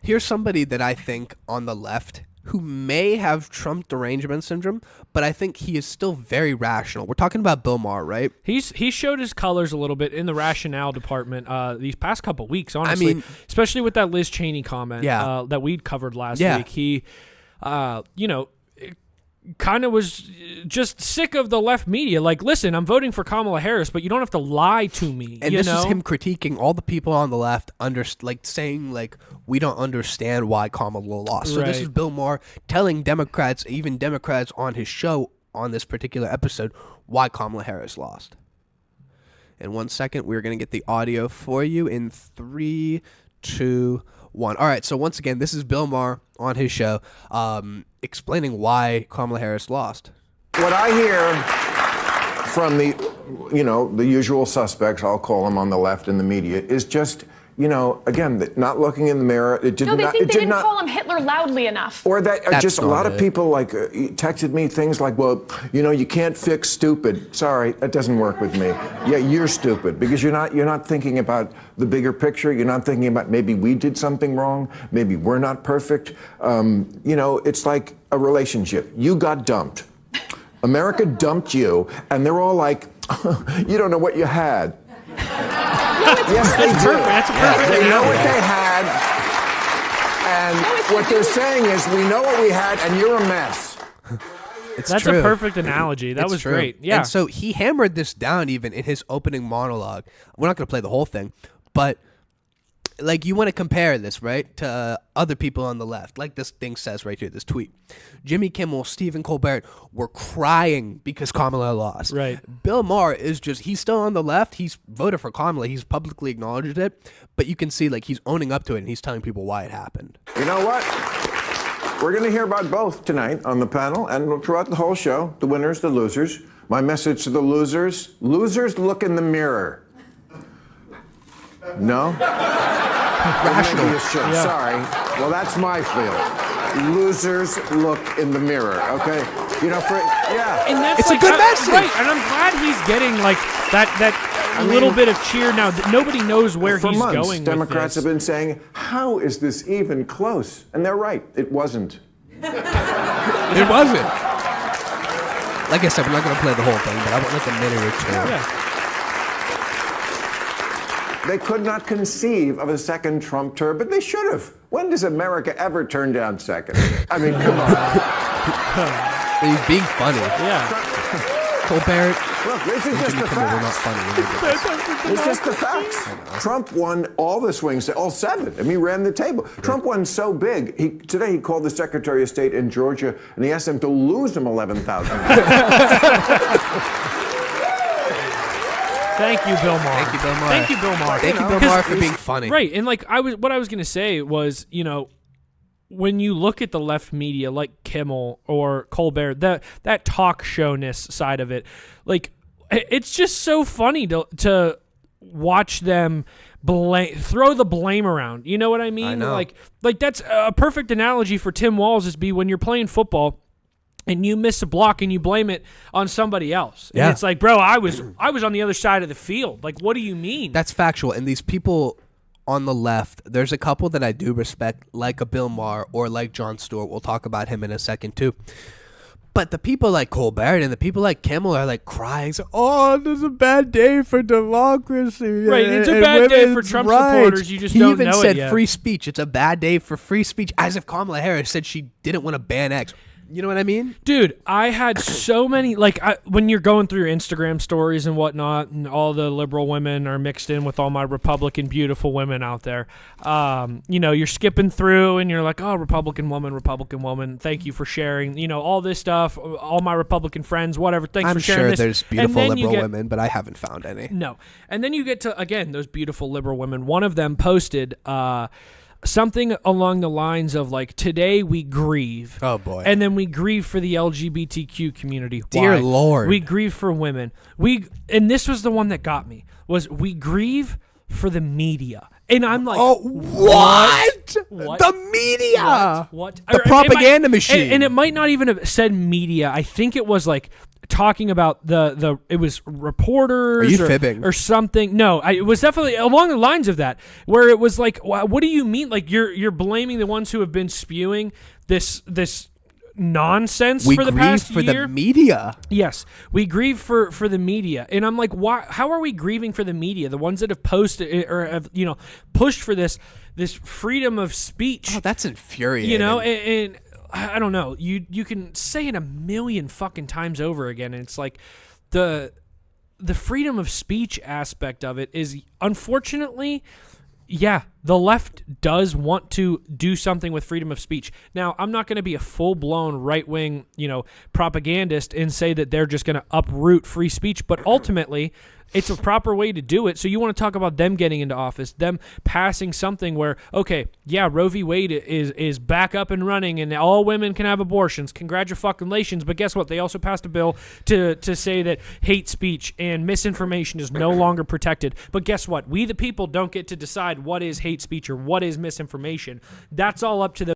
Here's somebody that I think on the left who may have Trump derangement syndrome, but I think he is still very rational. We're talking about Bill Maher, right? He showed his colors a little bit in the rationale department these past couple weeks, honestly. I mean, especially with that Liz Cheney comment that we'd covered last week. He, kind of was just sick of the left media. Like, listen, I'm voting for Kamala Harris, but you don't have to lie to me. And this is him critiquing all the people on the left, saying, like, we don't understand why Kamala lost. So this is Bill Maher telling Democrats, even Democrats on his show on this particular episode, why Kamala Harris lost. In 1 second, we're going to get the audio for you in 3, 2, 1. All right, so once again, this is Bill Maher on his show explaining why Kamala Harris lost. What I hear from the usual suspects, I'll call them on the left in the media, is just, again, not looking in the mirror. They didn't call him Hitler loudly enough. Or that just a lot of people texted me things like, well, you can't fix stupid. Sorry, that doesn't work with me. Yeah, you're stupid because you're not thinking about the bigger picture. You're not thinking about maybe we did something wrong. Maybe we're not perfect. It's like a relationship. You got dumped. America dumped you, and they're all like, you don't know what you had. Yes, they do. That's perfect. They know what they had, and what they're saying is, we know what we had, and you're a mess. That's true. A perfect analogy. That was great. Yeah. And so he hammered this down even in his opening monologue. We're not going to play the whole thing, but like you want to compare this, right, to other people on the left. Like this thing says right here, this tweet. Jimmy Kimmel, Stephen Colbert were crying because Kamala lost. Right. Bill Maher is he's still on the left. He's voted for Kamala. He's publicly acknowledged it. But you can see he's owning up to it and he's telling people why it happened. You know what? We're going to hear about both tonight on the panel and throughout the whole show, the winners, the losers. My message to the losers, look in the mirror. No? Rational. Yeah. Sorry. Well, that's my feeling. Losers look in the mirror, okay? And that's it's a good message. Right, and I'm glad he's getting that little bit of cheer now. Nobody knows where he's months, going Democrats with this. have been saying, how is this even close? And they're right. It wasn't. It wasn't. Like I said, we're not going to play the whole thing, but I want a minute or two. Yeah. They could not conceive of a second Trump term, but they should have. When does America ever turn down second? I mean, come on. He's being funny. Yeah. Colbert. Look, this is just the facts. We're not funny. It's just the facts. Trump won all the swings, all 7. I mean, he ran the table. Trump won so big. Today he called the Secretary of State in Georgia, and he asked him to lose him 11,000. Thank you, Bill Maher. Thank you, Bill Maher. Thank you, Bill Maher. Thank you, Bill Maher, for being funny. Right, and what I was going to say was, when you look at the left media like Kimmel or Colbert, that talk showness side of it, it's just so funny to watch them throw the blame around. You know what I mean? I know. Like that's a perfect analogy for Tim Walz is when you're playing football and you miss a block and you blame it on somebody else. And it's like, bro, I was on the other side of the field. Like, what do you mean? That's factual. And these people on the left, there's a couple that I do respect, like a Bill Maher or like Jon Stewart. We'll talk about him in a second too. But the people like Colbert and the people like Kimmel are crying, so, this is a bad day for democracy. Right, it's a bad day for Trump supporters. You just don't know it yet. He even said free speech. It's a bad day for free speech, as if Kamala Harris said she didn't want to ban X. You know what I mean? Dude, I had so many, when you're going through your Instagram stories and whatnot, and all the liberal women are mixed in with all my Republican beautiful women out there, you're skipping through and you're like, oh, Republican woman, thank you for sharing, all this stuff, all my Republican friends, whatever, thanks for sharing this. I'm sure there's beautiful liberal women, but I haven't found any. No. And then you get to, again, those beautiful liberal women. One of them posted, something along the lines of today we grieve. Oh boy. And then we grieve for the LGBTQ community. Dear Why? Lord. We grieve for women. And this was the one that got me, was we grieve for the media. And I'm like, oh, what? The media. What? The propaganda machine. And it might not even have said media. I think it was talking about it was reporters Are you fibbing? Or something. No, it was definitely along the lines of that, where it was like, what do you mean? Like you're blaming the ones who have been spewing this nonsense for the past year. We grieve for the media. Yes, we grieve for the media, and I'm like, why? How are we grieving for the media? The ones that have posted or have pushed for this freedom of speech. Oh, that's infuriating. And I don't know. You can say it a million fucking times over again, and it's like the freedom of speech aspect of it is, unfortunately, yeah, the left does want to do something with freedom of speech. Now, I'm not going to be a full-blown right-wing, propagandist and say that they're just going to uproot free speech, but ultimately, it's a proper way to do it. So you want to talk about them getting into office, them passing something where, okay, yeah, Roe v. Wade is back up and running and all women can have abortions. Congratulations. But guess what? They also passed a bill to say that hate speech and misinformation is no longer protected. But guess what? We the people don't get to decide what is hate speech or what is misinformation. That's all up to the